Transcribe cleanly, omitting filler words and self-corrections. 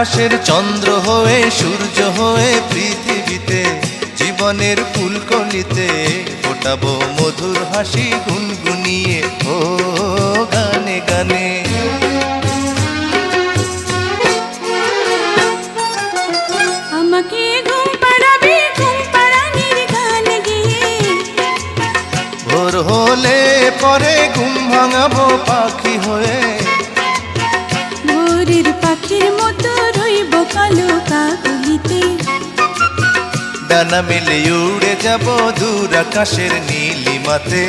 আকাশের চন্দ্র হয়ে সূর্য হয়ে পৃথিবীতে জীবনের ফুলকলিতে ফোটাবো মধুর হাসি গুনগুনিয়ে ও গানে গানে। আমাকে ঘুম পাড়াবি ঘুম পাড়ানির গান গেয়ে, ভোর হলে পরে ঘুম ভাঙাবো পাখি হয়ে, ভোরের পাখির মতো রইব কালো কাকলিতে, ডানা মেলে উড়ে যাব দূর আকাশের নীলিমাতে।